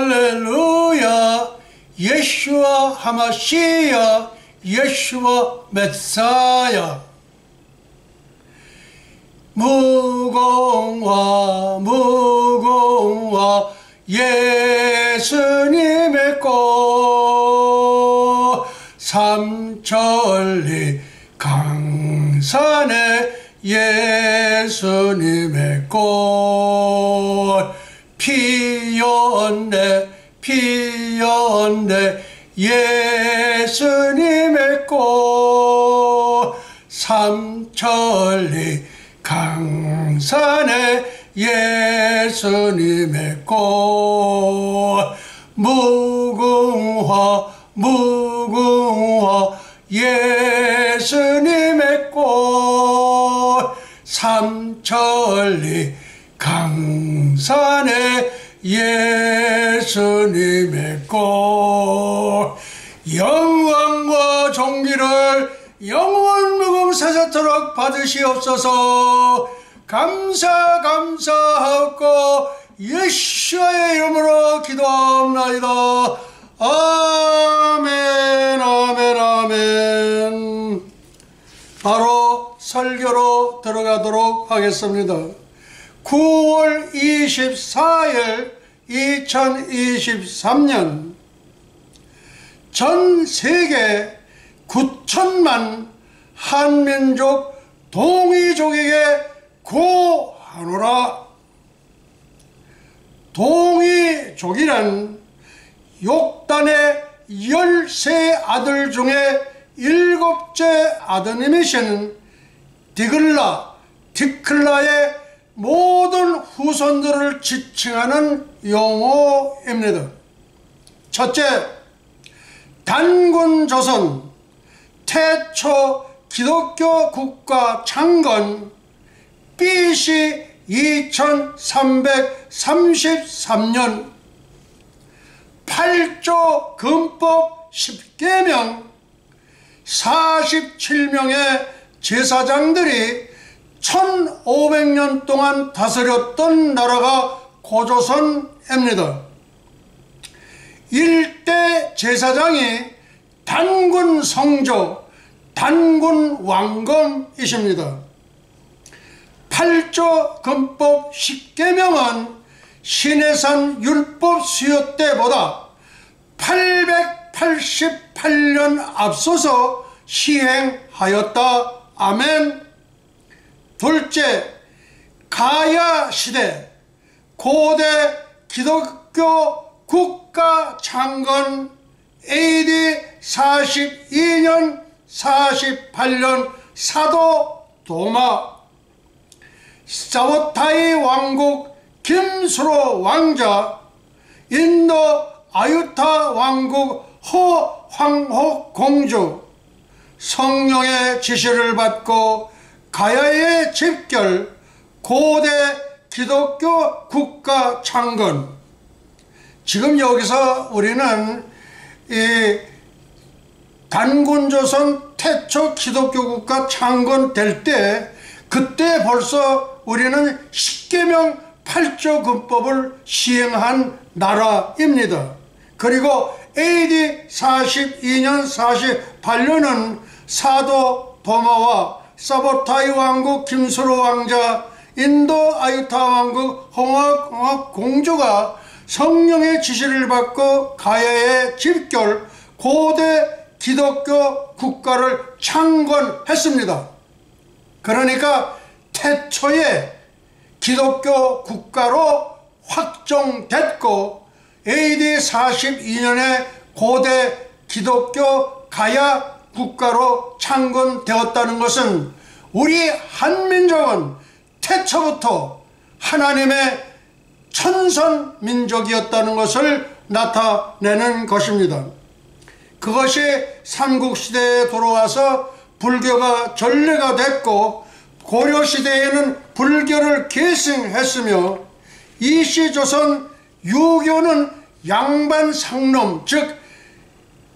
할렐루야. 예슈와 하마시야, 예슈와 메사야. 무궁화 예수님의 꽃, 삼천리 강산에 예수님의 꽃 피었네 피었네. 예수님의 꽃, 삼천리 강산에 예수님의 꽃. 무궁화 예수님의 꽃, 삼천리 강산에 예수님의 꽃. 영광과 존귀를 영원 무궁사자토록 받으시옵소서. 감사하옵고 예수의 이름으로 기도합나이다. 아멘 아멘 아멘. 바로 설교로 들어가도록 하겠습니다. 9월 24일 2023년 전 세계 9천만 한민족 동이족에게 고하노라. 동이족이란 욕단의 13 아들 중에 7째 아드님이신 디클라의 모든 후손들을 지칭하는 용어입니다. 첫째, 단군조선 태초 기독교 국가 창건 BC 2333년 8조 금법 10계명 47명의 제사장들이 1500년 동안 다스렸던 나라가 고조선입니다. 일대 제사장이 단군 성조, 단군 왕검이십니다. 8조 금법 10계명은 신해산 율법 수요 때보다 888년 앞서서 시행하였다. 아멘. 둘째, 가야 시대 고대 기독교 국가 창건 AD 42년 48년 사도 도마, 사보타이 왕국 김수로 왕자, 인도 아유타 왕국 허황옥 공주, 성령의 지시를 받고 가야에 집결 고대 기독교 국가 창건. 지금 여기서 우리는 이 단군조선 태초 기독교 국가 창건될 때, 그때 벌써 우리는 10계명 8조 금법을 시행한 나라입니다. 그리고 AD 42년 48년은 사도 도마와 사보타이 왕국 김수로 왕자, 인도 아유타 왕국 홍학 공주가 성령의 지시를 받고 가야에 집결 고대 기독교 국가를 창건했습니다. 그러니까 태초에 기독교 국가로 확정됐고 AD 42년에 고대 기독교 가야 국가로 창건되었다는 것은 우리 한민족은 태초부터 하나님의 천선 민족이었다는 것을 나타내는 것입니다. 그것이 삼국시대에 돌아와서 불교가 전례가 됐고 고려시대에는 불교를 계승했으며 이시조선 유교는 양반상놈, 즉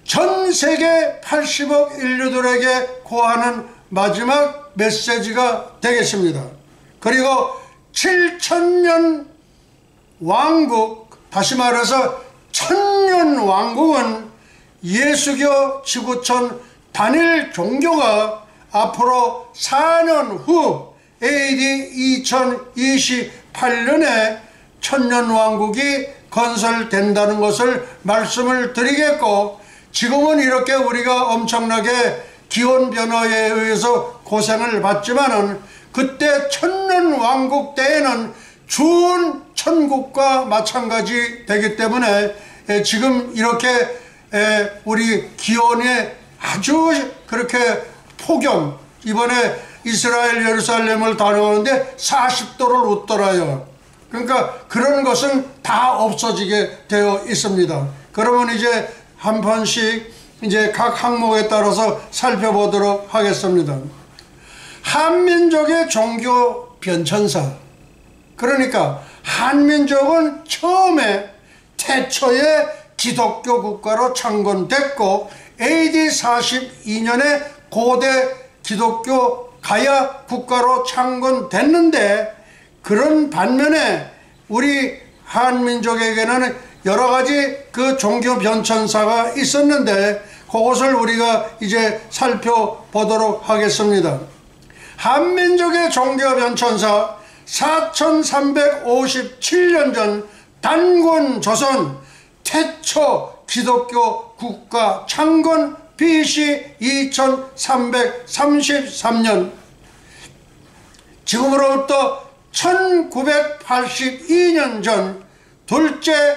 전세계 80억 인류들에게 고하는 마지막 메시지가 되겠습니다. 그리고 7000년 왕국, 다시 말해서 천년왕국은 예수교 지구촌 단일 종교가 앞으로 4년 후 AD 2028년에 천년왕국이 건설된다는 것을 말씀을 드리겠고, 지금은 이렇게 우리가 엄청나게 기온변화에 의해서 고생을 받지만은 그때 천년왕국 때에는 추운 천국과 마찬가지 되기 때문에 지금 이렇게 우리 기온에 아주 그렇게 폭염, 이번에 이스라엘 예루살렘을 다녀오는데 40도를 웃더라요. 그러니까 그런 것은 다 없어지게 되어 있습니다. 그러면 이제 한 번씩 이제 각 항목에 따라서 살펴보도록 하겠습니다. 한민족의 종교 변천사, 그러니까 한민족은 처음에 태초에 기독교 국가로 창건됐고 AD 42년에 고대 기독교 가야 국가로 창건됐는데, 그런 반면에 우리 한민족에게는 여러 가지 그 종교 변천사가 있었는데 그것을 우리가 이제 살펴보도록 하겠습니다. 한민족의 종교 변천사, 4357년 전 단군 조선 태초 기독교 국가 창건 BC 2333년, 지금으로부터 1982년 전 둘째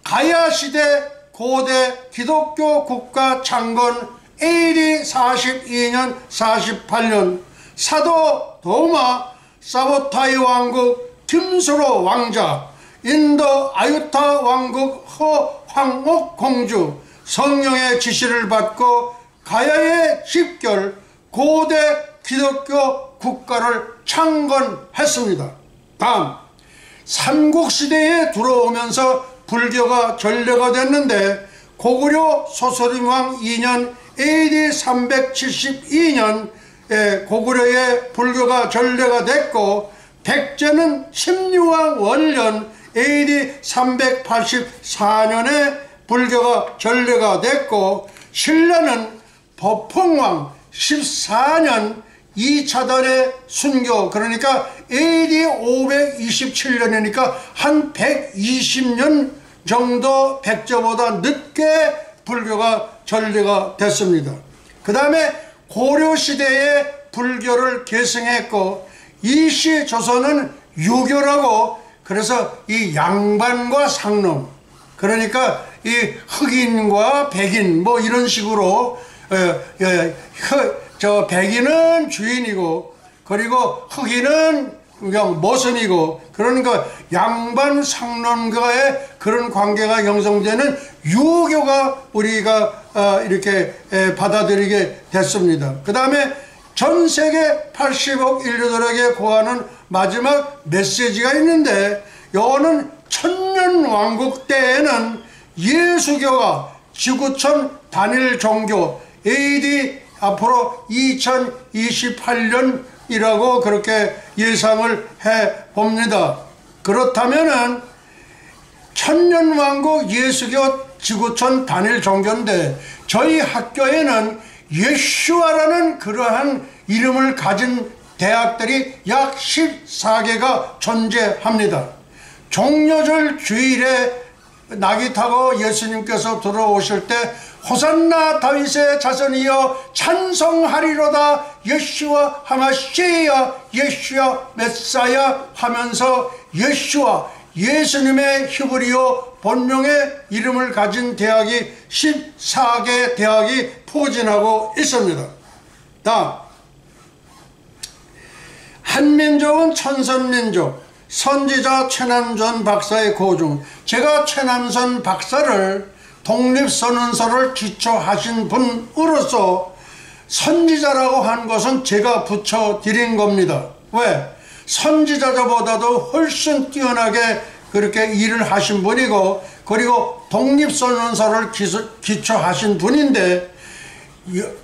가야시대 고대 기독교 국가 창건 AD 42년 48년 사도 도마 사보타이 왕국 김수로 왕자, 인도 아유타 왕국 허황옥 공주 성령의 지시를 받고 가야에 집결 고대 기독교 국가를 창건했습니다. 다음, 삼국시대에 들어오면서 불교가 전례가 됐는데 고구려 소설임왕 2년 AD 372년 고구려에 불교가 전례가 됐고, 백제는 심유왕 원년 AD 384년에 불교가 전례가 됐고, 신라는 법흥왕 14년 2차단의 순교, 그러니까 AD 527년이니까 한 120년 정도 백제보다 늦게 불교가 전례가 됐습니다. 그 다음에 고려시대에 불교를 계승했고, 이시 조선은 유교라고, 그래서 이 양반과 상놈, 그러니까 이 흑인과 백인 뭐 이런 식으로 저 백인은 주인이고 그리고 흑인은 그냥 모선이고, 그러니까 양반 상놈과의 그런 관계가 형성되는 유교가 우리가 이렇게 받아들이게 됐습니다. 그 다음에 전 세계 80억 인류들에게 고하는 마지막 메시지가 있는데, 이거는 천년왕국 때에는 예수교가 지구촌 단일 종교 AD 앞으로 2028년이라고 그렇게 예상을 해 봅니다. 그렇다면은 천년왕국 예수교 지구촌 단일 종교인데, 저희 학교에는 예슈아라는 그러한 이름을 가진 대학들이 약 14개가 존재합니다. 종려절 주일에 낙이 타고 예수님께서 들어오실 때 호산나 다윗의 자손이여 찬송하리로다 예슈와 하마시야 예슈야 메사야 하면서 예슈와 예수님의 히브리어 본명의 이름을 가진 대학이 14개 대학이 포진하고 있습니다. 다음, 한민족은 천선민족, 선지자 최남선 박사의 고중. 제가 최남선 박사를 독립선언서를 기초하신 분으로서 선지자라고 한 것은 제가 붙여드린 겁니다. 왜? 선지자보다도 훨씬 뛰어나게 그렇게 일을 하신 분이고, 그리고 독립선언서를 기초하신 분인데,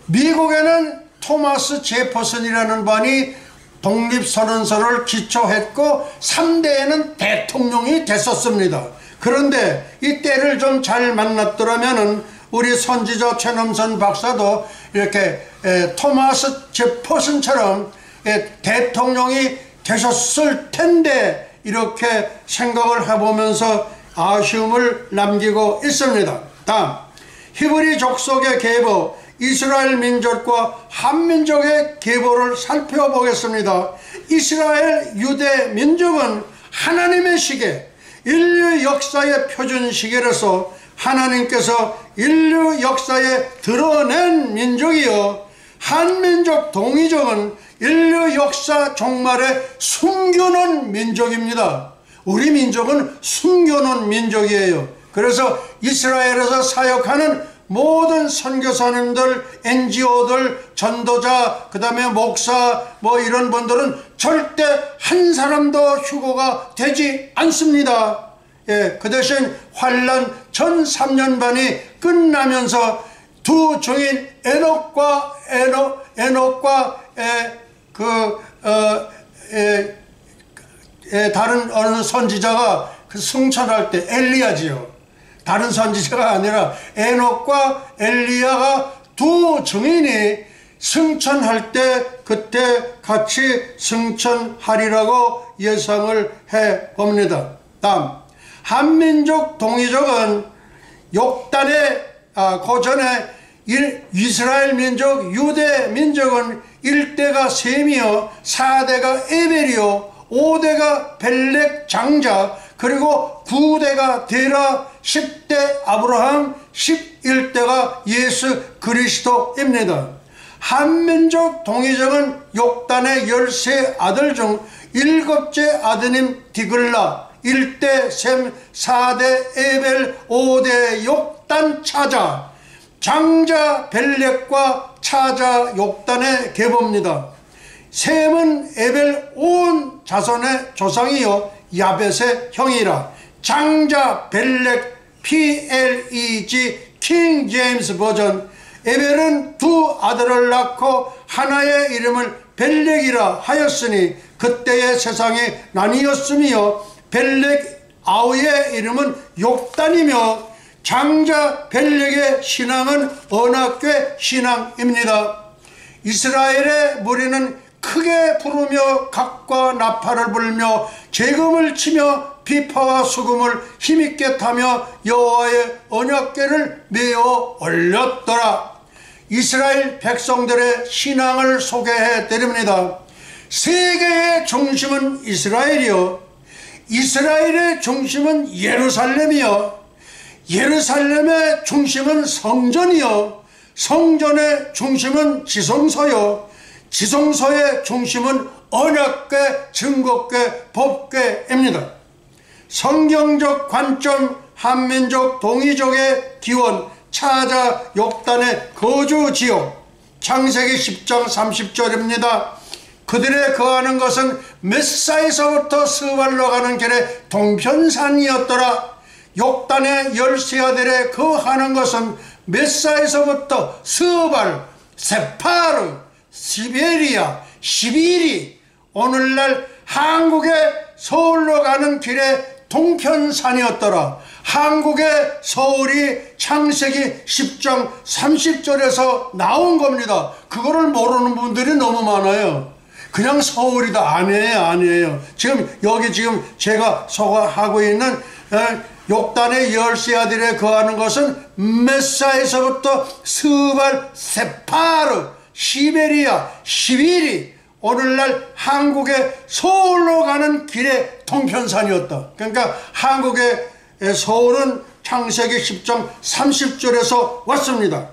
미국에는 토마스 제퍼슨이라는 분이 독립선언서를 기초했고 3대에는 대통령이 됐었습니다. 그런데 이 때를 좀 잘 만났더라면 우리 선지자 최남선 박사도 이렇게 토마스 제퍼슨처럼 대통령이 되셨을 텐데, 이렇게 생각을 해보면서 아쉬움을 남기고 있습니다. 다음, 히브리 족속의 계보, 이스라엘 민족과 한민족의 계보를 살펴보겠습니다. 이스라엘 유대 민족은 하나님의 시계, 인류 역사의 표준 시계로서 하나님께서 인류 역사에 드러낸 민족이요, 한민족 동이족은 인류 역사 종말에 숨겨놓은 민족입니다. 우리 민족은 숨겨놓은 민족이에요. 그래서 이스라엘에서 사역하는 모든 선교사님들, NGO들, 전도자, 그 다음에 목사, 이런 분들은 절대 한 사람도 휴거가 되지 않습니다. 그 대신 환란 전 3년반이 끝나면서 두 증인 에녹과 다른 어느 선지자가 승천할 때, 엘리야지요. 다른 선지자가 아니라 에녹과 엘리야가 두 증인이 승천할 때 그때 같이 승천하리라고 예상을 해봅니다. 다음, 한민족 동이족은 욕단의 그 전에 이스라엘 민족, 유대 민족은 1대가 셈이요, 4대가 에벨이요, 5대가 벨렉 장자, 그리고 9대가 데라, 10대 아브라함, 11대가 예수 그리스도입니다. 한민족 동이족은 욕단의 13 아들 중 7째 아드님 디글라, 1대 셈, 4대 에벨, 5대 욕단 차자, 장자 벨렉과 차자 욕단의 계보입니다. 셈은 에벨 온 자손의 조상이요 야벳의 형이라. 장자 벨렉 PLEG 킹 제임스 버전. 에벨은 두 아들을 낳고 하나의 이름을 벨렉이라 하였으니 그때의 세상이 나뉘었으며 벨렉 아우의 이름은 욕단이며 장자 벨렉의 신앙은 언약궤 신앙입니다. 이스라엘의 무리는 크게 부르며 각과 나팔을 불며 재금을 치며 비파와 수금을 힘있게 타며 여호와의 언약궤를 메어 올렸더라. 이스라엘 백성들의 신앙을 소개해 드립니다. 세계의 중심은 이스라엘이요, 이스라엘의 중심은 예루살렘이요, 예루살렘의 중심은 성전이요, 성전의 중심은 지성소요, 지성소의 중심은 언약궤, 증거궤, 법궤입니다. 성경적 관점, 한민족 동이족의 기원, 차자 욕단의 거주지역. 창세기 10장 30절입니다. 그들의 거하는 것은 메사에서부터 스발로 가는 길에 동편산이었더라. 욕단의 13아들의 거하는 것은 메사에서부터 스발, 세파르, 시베리아, 시비리, 오늘날 한국의 서울로 가는 길에 동편산이었더라. 한국의 서울이 창세기 10장 30절에서 나온 겁니다. 그거를 모르는 분들이 너무 많아요. 그냥 서울이다. 아니에요. 지금 여기 지금 제가 소개하고 있는 욕단의 열세 아들에 거하는 것은 메사에서부터 스발, 세파르, 시베리아, 시비리, 오늘날 한국의 서울로 가는 길의 동편산이었다. 그러니까 한국의 서울은 창세기 10장 30절에서 왔습니다.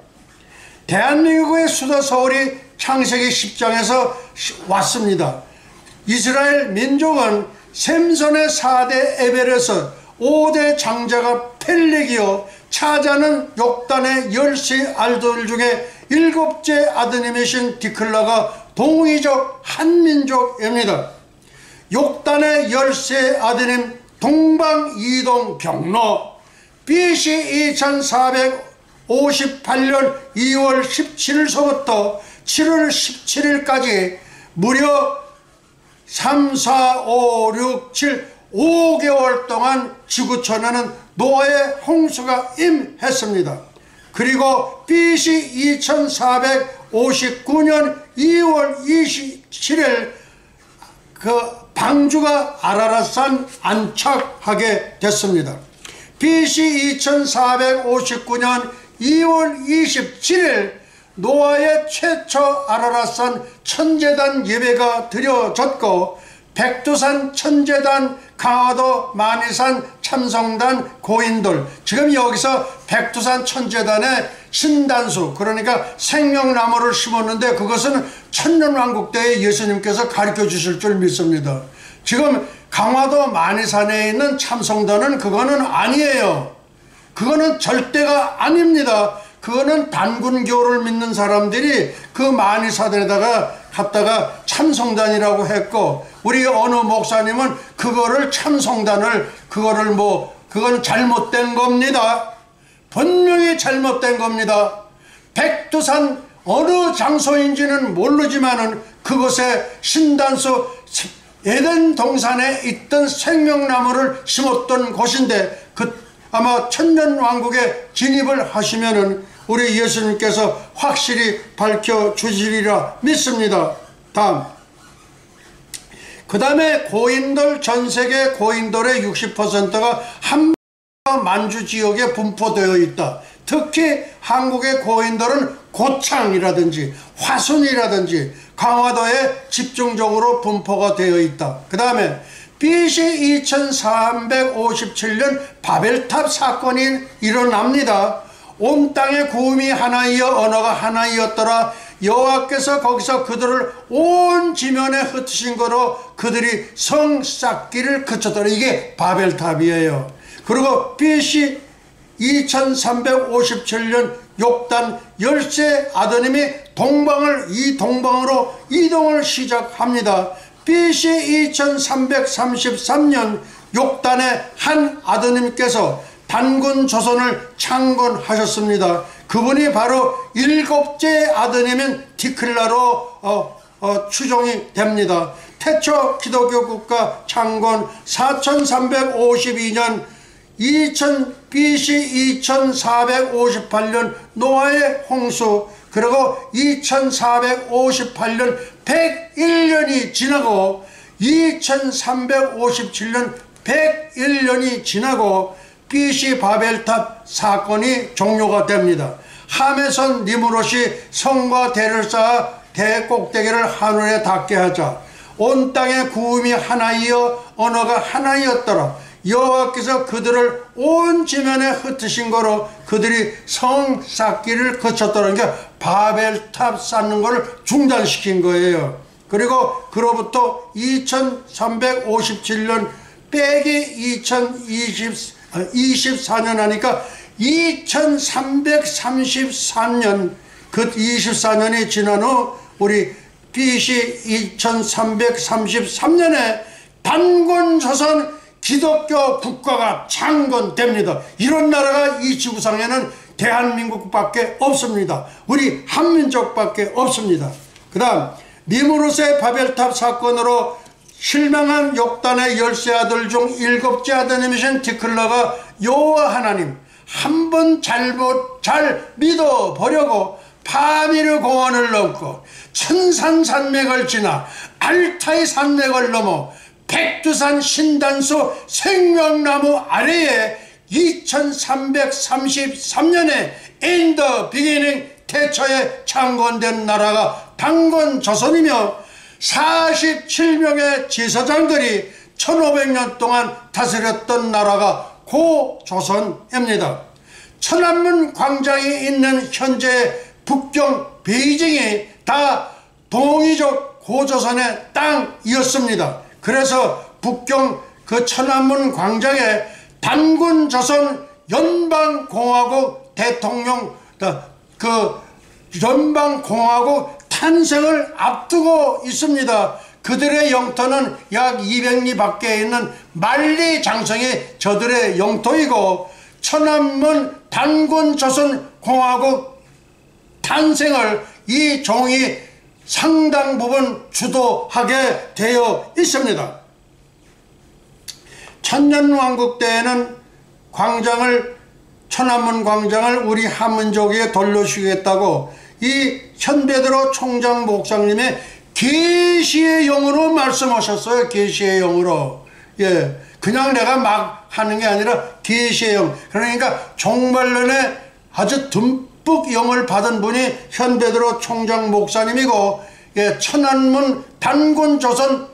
대한민국의 수도 서울이 창세기 10장에서 왔습니다. 이스라엘 민족은 샘선의 4대 에벨에서 5대 장자가 펠렉이요, 차자는 욕단의 열세 아들 중에 7째 아드님이신 디클라가 동이족 한민족입니다. 욕단의 열세 아드님 동방 이동 경로 BC 2458년 2월 17일서부터 7월 17일까지 무려 3, 4, 5, 6, 7, 5개월 동안 지구촌에는 노아의 홍수가 임했습니다. 그리고 BC 2459년 2월 27일 그 방주가 아라랏산 안착하게 됐습니다. BC 2459년 2월 27일 노아의 최초 아라랏산 천제단 예배가 드려졌고, 백두산 천제단, 강화도 만이산 참성단 고인돌, 지금 여기서 백두산 천제단에 신단수, 그러니까 생명나무를 심었는데 그것은 천년왕국 때에 예수님께서 가르쳐 주실 줄 믿습니다. 지금 강화도 만이산에 있는 참성단은 그거는 아니에요. 그거는 절대가 아닙니다. 그거는 단군교를 믿는 사람들이 그 만이산에다가 갖다가 참성단이라고 했고, 우리 어느 목사님은 그거를 참성단을 그건 잘못된 겁니다. 분명히 잘못된 겁니다. 백두산 어느 장소인지는 모르지만은 그곳에 신단수 에덴 동산에 있던 생명나무를 심었던 곳인데, 아마 천년왕국에 진입을 하시면은 우리 예수님께서 확실히 밝혀주시리라 믿습니다. 다음, 그 다음에 고인돌, 전세계 고인돌의 60%가 한반도 지역에 분포되어 있다. 특히 한국의 고인돌은 고창이라든지 화순이라든지 강화도에 집중적으로 분포가 되어 있다. 그 다음에 BC 2357년 바벨탑 사건이 일어납니다. 온 땅의 구음이 하나이여 언어가 하나이었더라. 여호와께서 거기서 그들을 온 지면에 흩으신 거로 그들이 성 쌓기를 그쳤더라. 이게 바벨탑이에요. 그리고 BC 2357년 욕단 열세 아드님이 동방으로 이동을 시작합니다. BC 2333년 욕단의 한 아드님께서 단군 조선을 창건하셨습니다. 그분이 바로 7째 아드님인 디클라로 추정이 됩니다. 태초 기독교 국가 창건 4352년 BC 2458년 노아의 홍수, 그리고 2458년 101년이 지나고 2357년 101년이 지나고 BC 바벨탑 사건이 종료가 됩니다. 함에선 니무롯이 성과 대를 쌓아 대꼭대기를 하늘에 닿게 하자 온 땅의 구음이 하나이여 언어가 하나이었더라. 여호와께서 그들을 온 지면에 흩으신 거로 그들이 성 쌓기를 거쳤더라. 그러니까 바벨탑 쌓는 것을 중단시킨 거예요. 그리고 그로부터 2357년 빼기 2024년 하니까 2333년, 그 24년이 지난 후 우리 BC 2333년에 단군 조선 기독교 국가가 창건됩니다. 이런 나라가 이 지구상에는 대한민국밖에 없습니다. 우리 한민족밖에 없습니다. 그 다음, 니무롯의 바벨탑 사건으로 실망한 욕단의 열세 아들 중 7째 아드님이신 디클라가 여호와 하나님 한 번 잘 믿어보려고 파미르 공원을 넘고 천산산맥을 지나 알타이 산맥을 넘어 백두산 신단수 생명나무 아래에 2333년에 In the beginning 태초에 창건된 나라가 단군조선이며 47명의 제사장들이 1500년 동안 다스렸던 나라가 고조선입니다. 천안문 광장이 있는 현재 북경 베이징이 다 동이족 고조선의 땅이었습니다. 그래서 북경 그 천안문 광장에 단군조선 연방공화국 대통령 그 연방공화국 탄생을 앞두고 있습니다. 그들의 영토는 약 200리 밖에 있는 만리장성이 저들의 영토이고 천안문 단군조선공화국 탄생을 이 종이 상당 부분 주도하게 되어 있습니다. 천년왕국 때에는 천안문 광장을 우리 한민족에게 돌려주겠다고 이 현배드로 총장 목사님의 계시의 영으로 말씀하셨어요. 계시의 영으로. 예, 그냥 내가 막 하는 게 아니라 계시의 영. 그러니까 종말론에 아주 듬뿍 영을 받은 분이 현배드로 총장 목사님이고, 예, 천안문 단군조선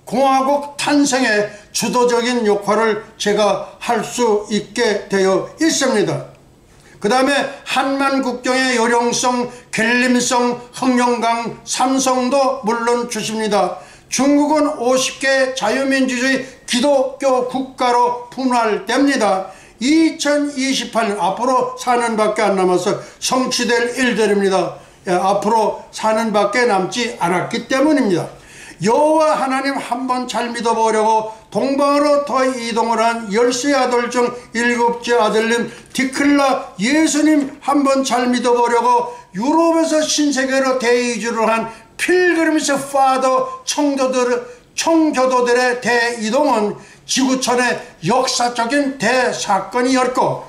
공화국 탄생에 주도적인 역할을 제가 할 수 있게 되어 있습니다. 그 다음에 한만국경의 요령성, 계림성, 흑룡강, 삼성도 물론 주십니다. 중국은 50개 자유민주주의 기독교 국가로 분할됩니다. 2028년 앞으로 4년밖에 안 남아서 성취될 일들입니다. 예, 앞으로 4년밖에 남지 않았기 때문입니다. 여호와 하나님 한번 잘 믿어보려고 동방으로 더 이동을 한 10세 아들 중 7째 아들님 디클라 예수님 한번 잘 믿어보려고 유럽에서 신세계로 대이주를 한 필그림스 파더 청교도들의 대이동은 지구촌의 역사적인 대사건이었고,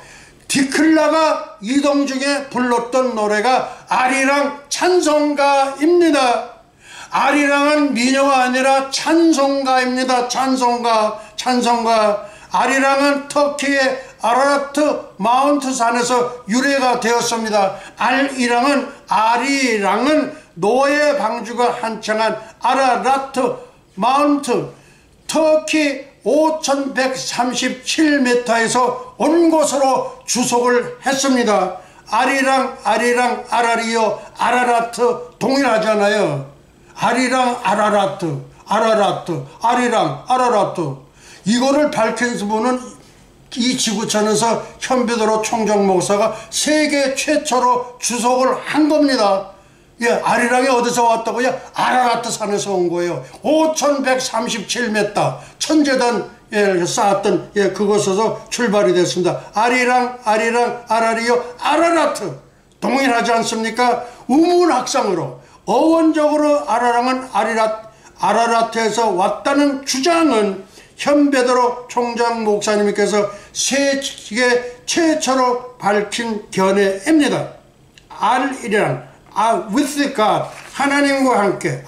디클라가 이동 중에 불렀던 노래가 아리랑 찬송가입니다. 아리랑은 미녀가 아니라 찬송가입니다. 찬송가. 아리랑은 터키의 아라라트 마운트 산에서 유래가 되었습니다. 아리랑은 노예 방주가 한창한 아라라트 마운트, 터키 5137m에서 온 곳으로 주석을 했습니다. 아리랑, 아라리요, 아라라트 동일하잖아요. 아리랑, 아라라트, 아리랑, 아라라트. 이거를 밝힌 분은 이 지구촌에서 현배드로 총장 목사가 세계 최초로 주석을 한 겁니다. 예, 아리랑이 어디서 왔다고요? 아라라트 산에서 온 거예요. 5137m 천재단 쌓았던 그곳에서 출발이 됐습니다. 아리랑, 아라리요, 아라라트 동일하지 않습니까? 우문학상으로 어원적으로 아라랑은 아라라트에서 왔다는 주장은 현배드로 총장 목사님께서 세계 최초로 밝힌 견해입니다. R이랑 with God 하나님과 함께,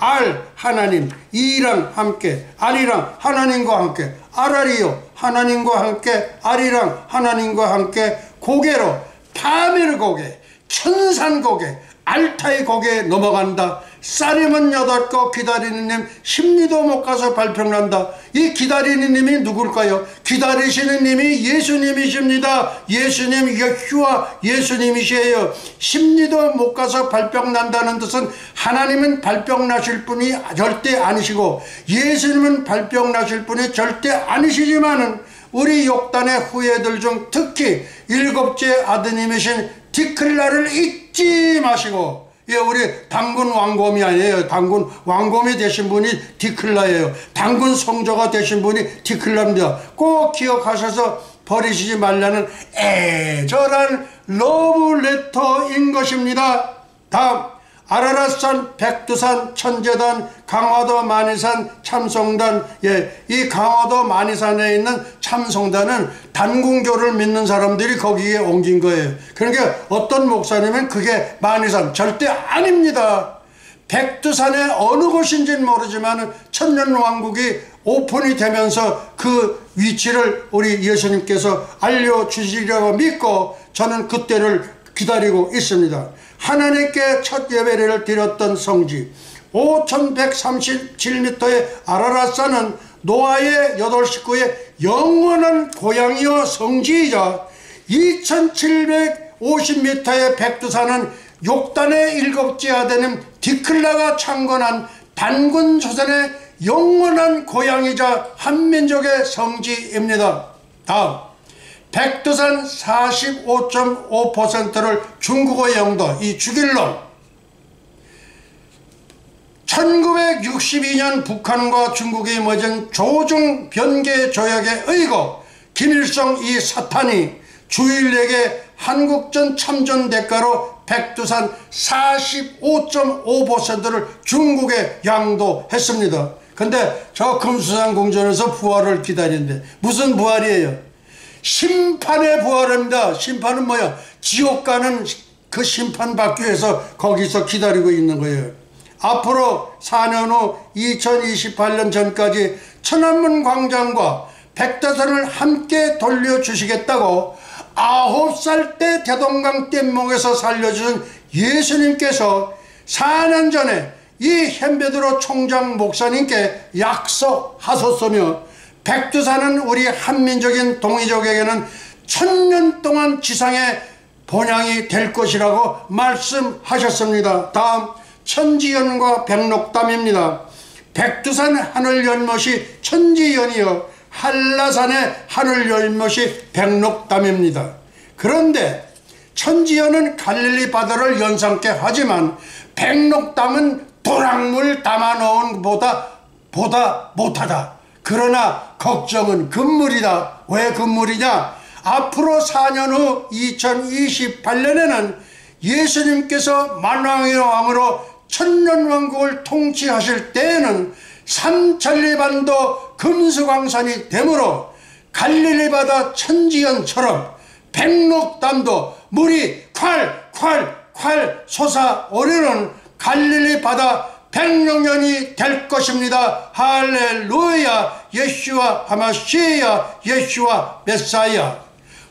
하나님, 이랑 함께, 아리랑 하나님과 함께, 아라리요 하나님과 함께, 아리랑 하나님과 함께, 고개로 파미르 고개, 천산 고개, 알타이 고개에 넘어간다. 쌀이면 8거 기다리는 님 심리도 못 가서 발평난다. 이 기다리는 님이 누굴까요? 기다리시는 님이 예수님이십니다. 예수님, 여호와 예수님이시에요. 심리도 못 가서 발평난다는 뜻은 하나님은 발평나실 분이 절대 아니시고 예수님은 발평나실 분이 절대 아니시지만은 우리 욕단의 후예들 중 특히 7째 아드님이신 디클라를 잊지 마시고, 예, 우리 단군 왕곰이 아니에요. 단군 왕곰이 되신 분이 디클라예요. 단군 성조가 되신 분이 디클라입니다. 꼭 기억하셔서 버리시지 말라는 애절한 러브레터인 것입니다. 다음, 아라라산, 백두산, 천재단, 강화도 만이산, 참성단. 예, 이 강화도 만이산에 있는 참성단은 단군교를 믿는 사람들이 거기에 옮긴 거예요. 그러니까 어떤 목사님은 그게 만이산 절대 아닙니다. 백두산의 어느 곳인지는 모르지만 천년왕국이 오픈이 되면서 그 위치를 우리 예수님께서 알려주시리라고 믿고 저는 그때를 기다리고 있습니다. 하나님께 첫 예배를 드렸던 성지 5137m의 아라랏산은 노아의 8식구의 영원한 고향이요 성지이자 2750m의 백두산은 욕단의 7째가 되는 디클라가 창건한 단군 조선의 영원한 고향이자 한민족의 성지입니다. 다음, 백두산 45.5%를 중국의 영도, 이 죽일놈. 1962년 북한과 중국이 맺은 조중 변개 조약에 의거 김일성 이 사탄이 주일에게 한국전 참전 대가로 백두산 45.5%를 중국에 양도했습니다. 근데 저 금수산 궁전에서 부활을 기다리는데 무슨 부활이에요? 심판의 부활입니다. 심판은 뭐야? 지옥 가는 그 심판받기 위해서 거기서 기다리고 있는 거예요. 앞으로 4년 후 2028년 전까지 천안문 광장과 백두산을 함께 돌려주시겠다고 9살 때 대동강 뗏목에서 살려준 예수님께서 4년 전에 이 현베드로 총장 목사님께 약속하셨으며 백두산은 우리 한민족인 동이족에게는 1000년 동안 지상의 본향이 될 것이라고 말씀하셨습니다. 다음 천지연과 백록담입니다. 백두산 하늘 연못이 천지연이요 한라산의 하늘 연못이 백록담입니다. 그런데 천지연은 갈릴리 바다를 연상케 하지만 백록담은 도랑물 담아 넣은 보다 못하다. 그러나 걱정은 금물이다. 왜 금물이냐? 앞으로 4년 후 2028년에는 예수님께서 만왕의 왕으로 천년왕국을 통치하실 때에는 삼천리반도 금수강산이 되므로 갈릴리 바다 천지연처럼 백록담도 물이 콸콸콸 솟아오르는 갈릴리 바다 백록년이 될 것입니다. 할렐루야. 예슈와 하마시야. 예슈와 메사야.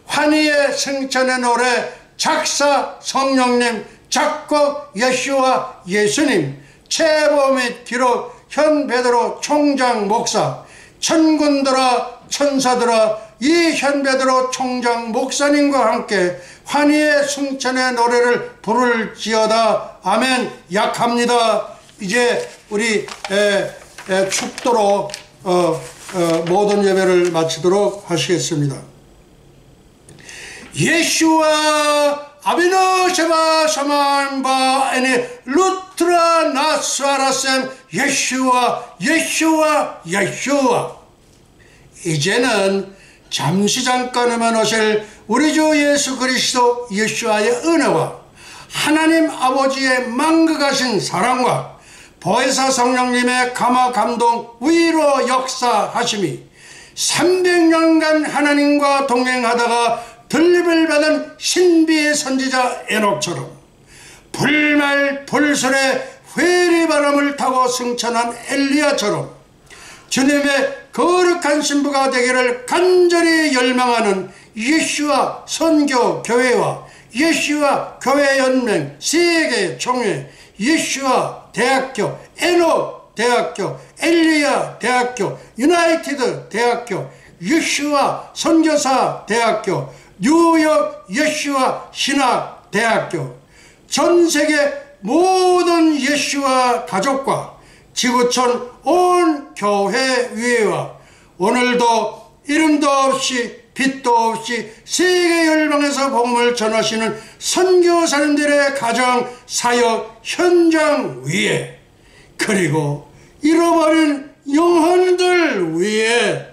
환희의 승천의 노래 작사 성령님, 작곡 예슈와 예수님, 체보 및 기록 현베드로 총장 목사, 천군들아 천사들아 이 현베드로 총장 목사님과 함께 환희의 승천의 노래를 부를지어다. 아멘. 약합니다. 이제 우리 축도로 모든 예배를 마치도록 하시겠습니다. 예슈와 아비노 샤바 샤만바 에니 루트라 나스아라셈 예슈와 예슈와 예슈와. 이제는 잠시 잠깐에만 오실 우리 주 예수 그리스도 예슈와의 은혜와 하나님 아버지의 만극하신 사랑과 보혜사 성령님의 감화 감동 위로 역사하심이 300년간 하나님과 동행하다가 들림을 받은 신비의 선지자 에녹처럼 불말 불설의 회리바람을 타고 승천한 엘리야처럼 주님의 거룩한 신부가 되기를 간절히 열망하는 예슈와 선교 교회와 예슈와 교회 연맹 세계 총회 예슈와 대학교 에녹 대학교 엘리야 대학교 유나이티드 대학교 예슈와 선교사 대학교 뉴욕 예슈와 신학 대학교 전세계 모든 예슈와 가족과 지구촌 온 교회 위에와 오늘도 이름도 없이 빛도 없이 세계 열방에서 복음을 전하시는 선교사님들의 가정 사역 현장 위에 그리고 잃어버린 영혼들 위에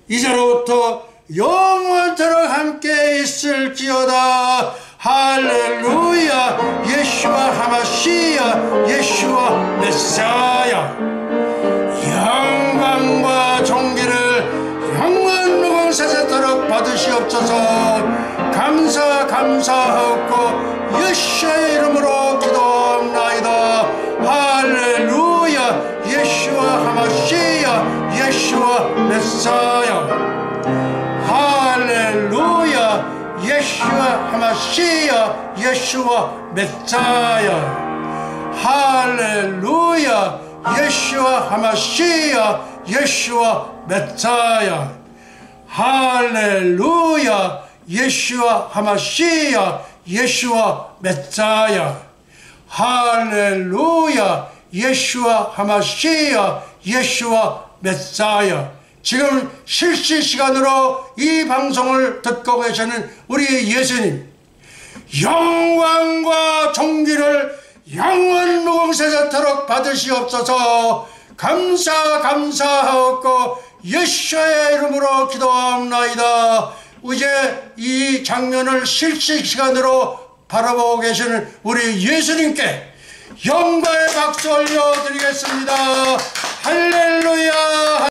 이제로부터 영원토록 함께 있을지어다. 할렐루야. 예슈와 하마시야. 예슈와 메사야. 영광과 존귀를 영원 무궁사세토록 받으시옵소서. 감사하옵고 예수의 이름으로 기도합나이다. 할렐루야. 예수와 메사야. 할렐루야. 예수와 하마시야. 예수와 메사야. 할렐루야. 예수와 하마시야. 예수와 메사야. 할렐루야. 예수와 하마시야. 예수와 메사야. 할렐루야. 예수와 하마시야. 예수와 메사야. 지금 실시간으로 이 방송을 듣고 계시는 우리 예수님, 영광과 존귀를 영원 무궁세자토록 받으시옵소서. 감사하옵고 예수의 이름으로 기도합나이다. 이제 이 장면을 실시간으로 바라보고 계시는 우리 예수님께 영광의 박수 올려드리겠습니다. 할렐루야.